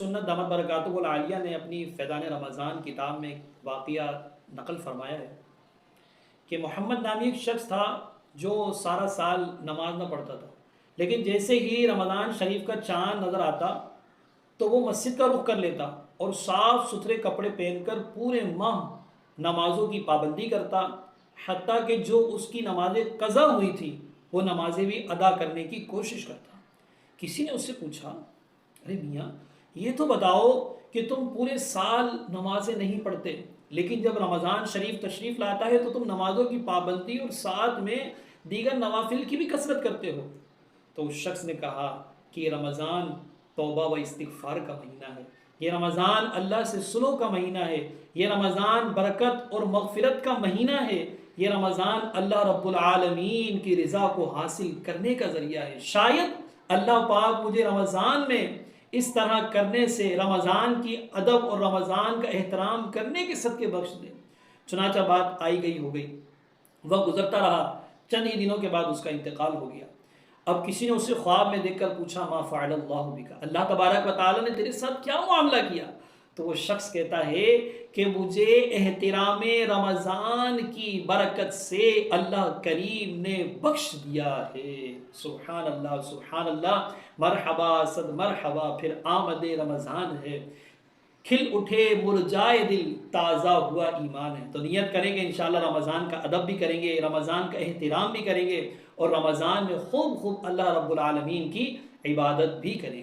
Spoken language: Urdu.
سنت دامت برکاتہ العالیہ نے اپنی فیضان رمضان کتاب میں ایک واقعہ نقل فرمایا ہے کہ محمد نامی ایک شخص تھا جو سارا سال نماز نہ پڑھتا تھا، لیکن جیسے ہی رمضان شریف کا چاند نظر آتا تو وہ مسجد کا رخ کر لیتا اور صاف ستھرے کپڑے پہن کر پورے ماہ نمازوں کی پابندی کرتا، حتیٰ کہ جو اس کی نمازیں قضا ہوئی تھی وہ نمازیں بھی ادا کرنے کی کوشش کرتا۔ کسی نے اس سے پوچھا، ارے میاں یہ تو بتاؤ کہ تم پورے سال نمازیں نہیں پڑھتے، لیکن جب رمضان شریف تشریف لاتا ہے تو تم نمازوں کی پابندی اور ساتھ میں دیگر نوافل کی بھی کثرت کرتے ہو۔ تو اس شخص نے کہا کہ یہ رمضان توبہ و استغفار کا مہینہ ہے، یہ رمضان اللہ سے صلح کا مہینہ ہے، یہ رمضان برکت اور مغفرت کا مہینہ ہے، یہ رمضان اللہ رب العالمین کی رضا کو حاصل کرنے کا ذریعہ ہے۔ شاید اللہ پاک مجھے رمضان میں اس طرح کرنے سے رمضان کی ادب اور رمضان کا احترام کرنے کے صدقے بخش دے۔ چنانچہ بات آئی گئی ہو گئی، وقت گزرتا رہا، چند ہی دنوں کے بعد اس کا انتقال ہو گیا۔ اب کسی نے اسے خواب میں دیکھ کر پوچھا، ما فعل اللہ بک، اللہ تبارک و تعالی نے تیرے ساتھ کیا معاملہ کیا؟ تو وہ شخص کہتا ہے کہ مجھے احترام رمضان کی برکت سے اللہ کریم نے بخش دیا ہے۔ سبحان اللہ سبحان اللہ، مرحبا صد مرحبا، پھر آمد رمضان ہے، کھل اٹھے مرجائے دل، تازہ ہوا ایمان ہے۔ تو نیت کریں گے انشاءاللہ رمضان کا ادب بھی کریں گے، رمضان کا احترام بھی کریں گے، اور رمضان میں خوب خوب اللہ رب العالمین کی عبادت بھی کریں گے۔